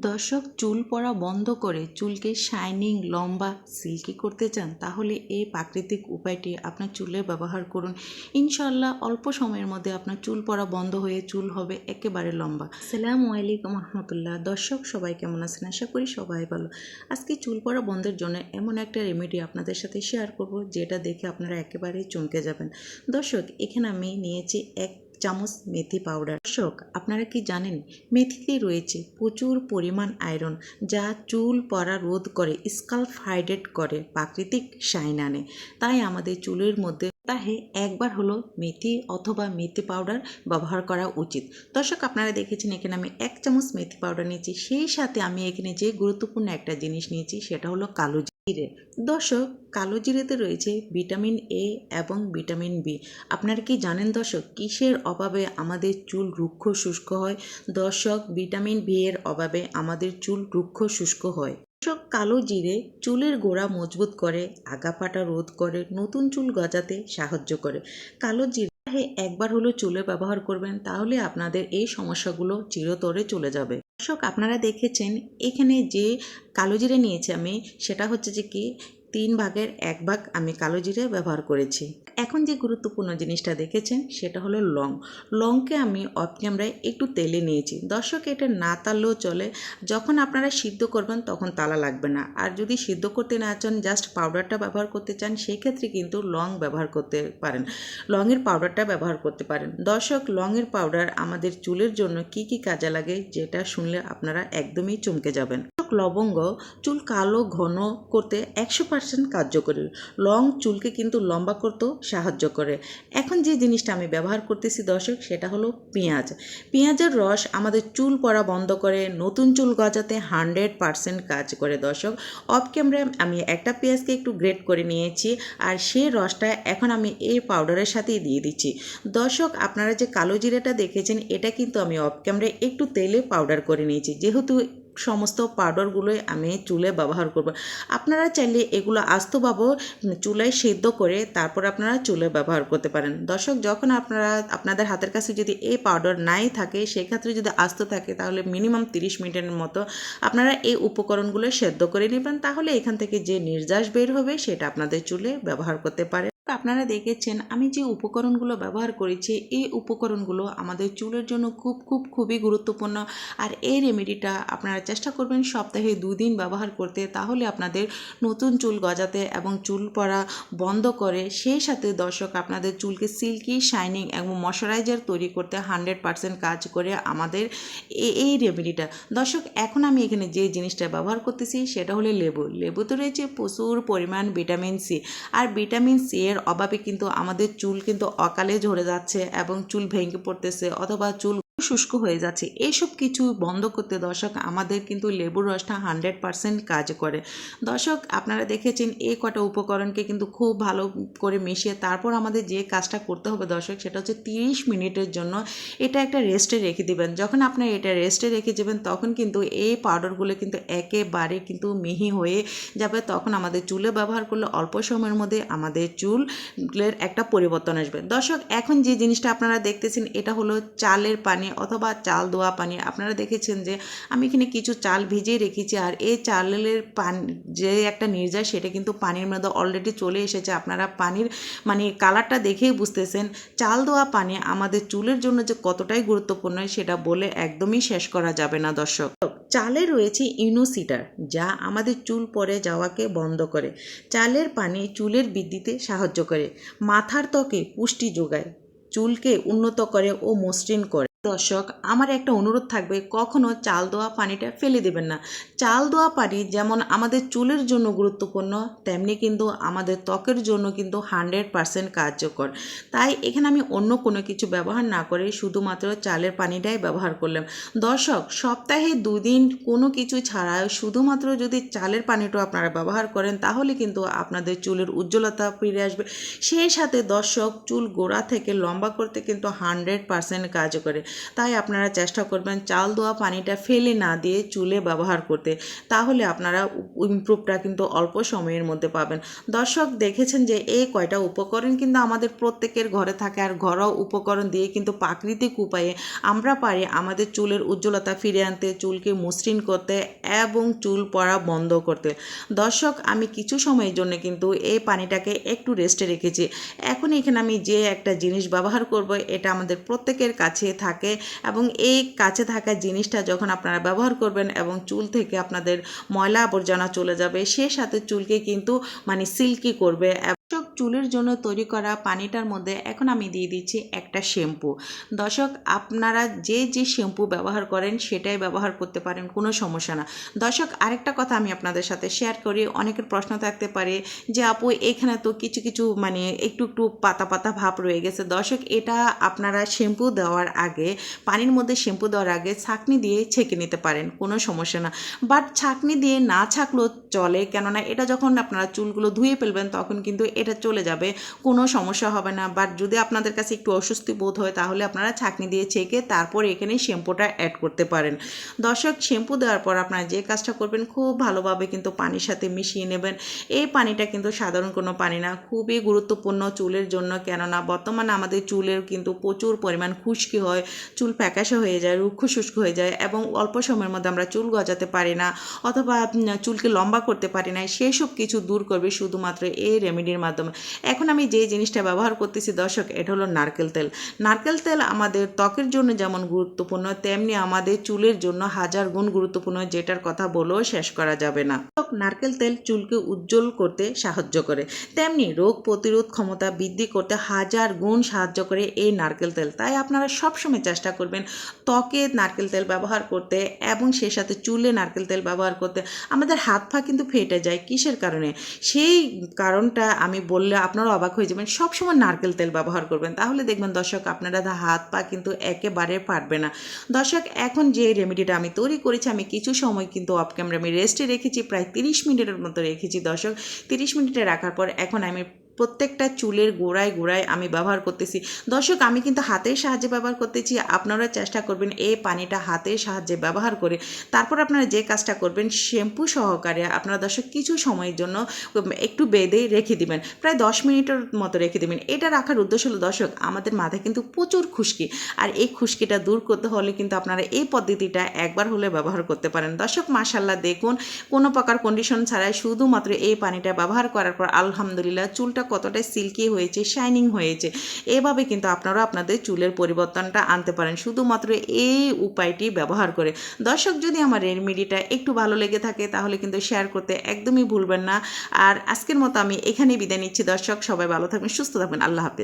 দর্শক, চুল পড়া বন্ধ করে চুলকে শাইনিং, লম্বা, সিল্কি করতে চান? তাহলে এই প্রাকৃতিক উপায়টি আপনার চুলে ব্যবহার করুন। ইনশাল্লাহ অল্প সময়ের মধ্যে আপনার চুল পড়া বন্ধ হয়ে চুল হবে একেবারে লম্বা। আসসালামু আলাইকুম রহমতুল্লাহ। দর্শক, সবাই কেমন আছেন? আশা করি সবাই ভালো। আজকে চুল পড়া বন্ধের জন্য এমন একটা রেমেডি আপনাদের সাথে শেয়ার করব, যেটা দেখে আপনারা একেবারেই চমকে যাবেন। দর্শক, এখানে আমি নিয়েছি 1 চামচ মেথি পাউডার। দর্শক, আপনারা কি জানেন মেথিতে রয়েছে প্রচুর পরিমাণ আয়রন, যা চুল পড়া রোধ করে, স্কাল্প হাইড্রেট করে, প্রাকৃতিক শাইন আনে। তাই আমাদের চুলের মধ্যে সপ্তাহে একবার হলো মেথি অথবা মেথি পাউডার ব্যবহার করা উচিত। দর্শক, আপনারা দেখেছেন এখানে আমি 1 চামচ মেথি পাউডার নিয়েছি। সেই সাথে আমি এখানে যে গুরুত্বপূর্ণ একটা জিনিস নিয়েছি সেটা হলো কালো জিরে। দর্শক, কালো জিরেতে রয়েছে ভিটামিন এ এবং ভিটামিন বি। আপনারা কি জানেন দর্শক, কিসের অভাবে আমাদের চুল রুক্ষ শুষ্ক হয়? দর্শক, ভিটামিন বি এর অভাবে আমাদের চুল রুক্ষ শুষ্ক হয়। দর্শক, কালো জিরে চুলের গোড়া মজবুত করে, আগা ফাটা রোধ করে, নতুন চুল গজাতে সাহায্য করে। কালো জিরে একবার হলো চুলে ব্যবহার করবেন, তাহলে আপনাদের এই সমস্যাগুলো চিরতরে চলে যাবে। দর্শক, আপনারা দেখেছেন এখানে যে কালো জিরে নিয়েছি আমি, সেটা হচ্ছে যে কি 3 ভাগের 1 ভাগ আমি কালো জিরে ব্যবহার করেছি। এখন যে গুরুত্বপূর্ণ জিনিসটা দেখেছেন সেটা হলো লংকে আমি অফ ক্যামেরায় একটু তেলে নিয়েছি। দর্শক, এটা না তাললেও চলে। যখন আপনারা সিদ্ধ করবেন তখন তালা লাগবে না। আর যদি সিদ্ধ করতে না চান, জাস্ট পাউডারটা ব্যবহার করতে চান, সেই ক্ষেত্রে কিন্তু লং ব্যবহার করতে পারেন, লংয়ের পাউডারটা ব্যবহার করতে পারেন। দর্শক, লংয়ের পাউডার আমাদের চুলের জন্য কি কি কাজে লাগে, যেটা শুনলে আপনারা একদমই চমকে যাবেন। লবঙ্গ চুল কালো ঘন করতে 100% কার্যকরী। লং চুলকে কিন্তু লম্বা করতেও সাহায্য করে। এখন যে জিনিসটা আমি ব্যবহার করতেছি দর্শক, সেটা হলো পেঁয়াজের রস আমাদের চুল পড়া বন্ধ করে, নতুন চুল গজাতে 100% কাজ করে। দর্শক, অফ ক্যামেরায় আমি একটা পেঁয়াজকে একটু গ্রেট করে নিয়েছি, আর সেই রসটা এখন আমি এই পাউডারের সাথেই দিয়ে দিচ্ছি। দর্শক, আপনারা যে কালো জিরাটা দেখেছেন, এটা কিন্তু আমি অফ ক্যামেরায় একটু তেলে পাউডার করে নিয়েছি, যেহেতু সমস্ত পাউডারগুলোই আমি চুলে ব্যবহার করব। আপনারা চাইলে এগুলো আস্তভাবে চুলায় সেদ্ধ করে তারপর আপনারা চুলে ব্যবহার করতে পারেন। দর্শক, যখন আপনাদের হাতের কাছে যদি এই পাউডার নাই থাকে, সেক্ষেত্রে যদি আস্ত থাকে, তাহলে মিনিমাম 30 মিনিটের মতো আপনারা এই উপকরণগুলো সেদ্ধ করে নেবেন। তাহলে এখান থেকে যে নির্যাস বের হবে সেটা আপনাদের চুলে ব্যবহার করতে পারে। আপনারা দেখেছেন আমি যে উপকরণগুলো ব্যবহার করেছি, এই উপকরণগুলো আমাদের চুলের জন্য খুবই গুরুত্বপূর্ণ। আর এই রেমেডিটা আপনারা চেষ্টা করবেন সপ্তাহে 2 দিন ব্যবহার করতে, তাহলে আপনাদের নতুন চুল গজাতে এবং চুল পড়া বন্ধ করে। সেই সাথে দর্শক, আপনাদের চুলকে সিল্কি, শাইনিং এবং ময়শ্চারাইজার তৈরি করতে 100% কাজ করে আমাদের এই রেমেডিটা। দর্শক, এখন আমি এখানে যে জিনিসটা ব্যবহার করতেছি সেটা হলো লেবুতে রয়েছে প্রচুর পরিমাণ ভিটামিন সি। আর ভিটামিন সি এর অভাবে কিন্তু আমাদের চুল কিন্তু অকালে ঝরে যাচ্ছে এবং চুল ভেঙে পড়তেছে অথবা চুল শুষ্ক হয়ে যাচ্ছে। এইসব কিছু বন্ধ করতে দর্শক, আমাদের কিন্তু লেবুর রসটা 100% কাজ করে। দর্শক, আপনারা দেখেছেন এই কটা উপকরণকে কিন্তু খুব ভালো করে মিশিয়ে তারপর আমাদের যে কাজটা করতে হবে দর্শক, সেটা হচ্ছে 30 মিনিটের জন্য এটা একটা রেস্টে রেখে দিবেন। যখন আপনারা এটা রেস্টে রেখে যাবেন, তখন কিন্তু এই পাউডারগুলো কিন্তু একেবারে কিন্তু মিহি হয়ে যাবে। তখন আমাদের চুলে ব্যবহার করলে অল্প সময়ের মধ্যে আমাদের চুলের একটা পরিবর্তন আসবে। দর্শক, এখন যে জিনিসটা আপনারা দেখতেছেন, এটা হলো চালের পানি অথবা চাল ধোয়া পানি। আপনারা দেখেছেন যে আমি এখানে কিছু চাল ভিজিয়ে রেখেছি, আর এই চালের পানি যে একটা নির্যাস, সেটা কিন্তু পানির মধ্যে অলরেডি চলে এসেছে। আপনারা পানির কালারটা দেখেই বুঝতেছেন। চাল ধোয়া পানি আমাদের চুলের জন্য যে কতটাই গুরুত্বপূর্ণ, সেটা বলে একদমই শেষ করা যাবে না। দর্শক, চালে রয়েছে ইনোসিডার, যা আমাদের চুল পড়ে যাওয়াকে বন্ধ করে। চালের পানি চুলের বৃদ্ধিতে সাহায্য করে, মাথার ত্বকে পুষ্টি যোগায়, চুলকে উন্নত করে ও মসৃণ করে। দর্শক, আমার একটা অনুরোধ থাকবে, কখনো চাল ধোয়া পানিটা ফেলে দেবেন না। চাল ধোয়া পানি যেমন আমাদের চুলের জন্য গুরুত্বপূর্ণ, তেমনি কিন্তু আমাদের ত্বকের জন্য কিন্তু 100% কার্যকর। তাই এখানে আমি অন্য কোনো কিছু ব্যবহার না করে শুধুমাত্র চালের পানিটাই ব্যবহার করলাম। দর্শক, সপ্তাহে 2 দিন কোনো কিছু ছাড়া শুধুমাত্র যদি চালের পানিটা আপনারা ব্যবহার করেন, তাহলে কিন্তু আপনাদের চুলের উজ্জ্বলতা ফিরে আসবে। সেই সাথে দর্শক, চুল গোড়া থেকে লম্বা করতে কিন্তু 100% কাজ করে। তাই আপনারা চেষ্টা করবেন চাল ধোয়া পানিটা ফেলে না দিয়ে চুলে ব্যবহার করতে, তাহলে আপনারা ইমপ্রুভটা কিন্তু অল্প সময়ের মধ্যে পাবেন। দর্শক দেখেছেন যে এই কয়টা উপকরণ কিন্তু আমাদের প্রত্যেকের ঘরে থাকে, আর ঘরোয়া উপকরণ দিয়ে কিন্তু প্রাকৃতিক উপায়ে আমরা পারি আমাদের চুলের উজ্জ্বলতা ফিরে আনতে, চুলকে মসৃণ করতে এবং চুল পড়া বন্ধ করতে। দর্শক আমি কিছু সময়ের জন্য কিন্তু এই পানিটাকে একটু রেস্টে রেখেছি। এখন এখানে আমি যে একটা জিনিস ব্যবহার করব এটা আমাদের প্রত্যেকের কাছে থাকে, এবং এই কাছে থাকা জিনিসটা যখন আপনারা ব্যবহার করবেন এবং চুল থেকে আপনাদের ময়লা আবর্জনা চলে যাবে, সে সাথে চুলকে কিন্তু সিল্কি করবে। চুলের জন্য তৈরি করা পানিটার মধ্যে এখন আমি দিয়ে দিচ্ছি একটা শ্যাম্পু। দর্শক আপনারা যে যে শ্যাম্পু ব্যবহার করেন সেটাই ব্যবহার করতে পারেন, কোনো সমস্যা না। দর্শক আরেকটা কথা আমি আপনাদের সাথে শেয়ার করি, অনেকের প্রশ্ন থাকতে পারে যে আপু এখানে তো কিছু কিছু একটু একটু পাতা পাতা ভাব রয়ে গেছে। দর্শক এটা আপনারা শ্যাম্পু দেওয়ার আগে, পানির মধ্যে শ্যাম্পু দেওয়ার আগে ছাঁকনি দিয়ে ছেঁকে নিতে পারেন, কোনো সমস্যা না। বাট ছাঁকনি দিয়ে না ছাঁকলেও চলে, কেননা এটা যখন আপনারা চুলগুলো ধুয়ে ফেলবেন তখন কিন্তু এটা চলে যাবে, কোনো সমস্যা হবে না। বাট যদি আপনাদের কাছে একটু অস্বস্তি বোধ হয় তাহলে আপনারা ছাঁকনি দিয়ে ছেঁকে তারপর এখানে শ্যাম্পুটা অ্যাড করতে পারেন। দর্শক শ্যাম্পু দেওয়ার পর আপনারা যে কাজটা করবেন খুব ভালোভাবে কিন্তু পানির সাথে মিশিয়ে নেবেন। এই পানিটা কিন্তু সাধারণ কোনো পানি না, খুবই গুরুত্বপূর্ণ চুলের জন্য, কেননা বর্তমানে আমাদের চুলের কিন্তু প্রচুর পরিমাণ খুশকি হয়, চুল প্যাকাশে হয়ে যায়, রুক্ষ শুষ্ক হয়ে যায়, এবং অল্প সময়ের মধ্যে আমরা চুল গজাতে পারি না অথবা চুলকে লম্বা করতে পারি না। সেসব কিছু দূর করবে শুধুমাত্র এই রেমেডির মাধ্যমে। এখন আমি যে জিনিসটা ব্যবহার করতেছি দর্শক, এটা হলো নারকেল তেল। নারকেল তেল আমাদের ত্বকের জন্য যেমন গুরুত্বপূর্ণ, তেমনি আমাদের চুলের জন্য হাজার গুণ গুরুত্বপূর্ণ, যেটার কথা বলেও শেষ করা যাবে না। নারকেল তেল চুলকে উজ্জ্বল করতে সাহায্য করে, তেমনি রোগ প্রতিরোধ ক্ষমতা বৃদ্ধি করতে হাজার গুণ সাহায্য করে এই নারকেল তেল। তাই আপনারা সবসময় চেষ্টা করবেন ত্বকে নারকেল তেল ব্যবহার করতে, এবং সে সাথে চুলে নারকেল তেল ব্যবহার করতে। আমাদের হাত পা কিন্তু ফেটে যায় কিসের কারণে, সেই কারণটা আমি বললে আপনারা অবাক হয়ে যাবেন। সবসময় নারকেল তেল ব্যবহার করবেন, তাহলে দেখবেন দর্শক আপনারা হাত পা কিন্তু একেবারে ফাটবে না। দর্শক এখন যে রেমেডিটা আমি তৈরি করেছি, আমি কিছু সময় কিন্তু অফ ক্যামেরা আমি রেস্টে রেখেছি, প্রায় 30 মিনিটের মতো রেখেছি দর্শক। 30 মিনিটে রাখার পর এখন আমি প্রত্যেকটা চুলের গোড়ায় গোড়ায় আমি ব্যবহার করতেছি। দর্শক আমি কিন্তু হাতের সাহায্যে ব্যবহার করতেছি, আপনারা চেষ্টা করবেন এই পানিটা হাতের সাহায্যে ব্যবহার করে তারপর আপনারা যে কাজটা করবেন শ্যাম্পু সহকারে আপনারা দর্শক কিছু সময়ের জন্য একটু বেঁধে রেখে দিবেন, প্রায় 10 মিনিটের মতো রেখে দেবেন। এটা রাখার উদ্দেশ্য হলো দর্শক আমাদের মাথায় কিন্তু প্রচুর খুশকি, আর এই খুশকিটা দূর করতে হলে কিন্তু আপনারা এই পদ্ধতিটা একবার হলে ব্যবহার করতে পারেন। দর্শক মাশাআল্লাহ দেখুন কোনো প্রকার কন্ডিশন ছাড়াই শুধুমাত্র এই পানিটা ব্যবহার করার পর আলহামদুলিল্লাহ চুলটা কতটা সিল্কি হয়েছে, শাইনিং হয়েছে। এভাবে কিন্তু আপনারা আপনাদের চুলের পরিবর্তনটা আনতে পারেন শুধুমাত্র এই উপায়টি ব্যবহার করে। দর্শক যদি আমার রেমেডিটা একটু ভালো লেগে থাকে তাহলে কিন্তু শেয়ার করতে একদমই ভুলবেন না। আর আজকের মতো আমি এখানেই বিদায় নিচ্ছি দর্শক, সবাই ভালো থাকবেন, সুস্থ থাকবেন, আল্লাহ হাফেজ।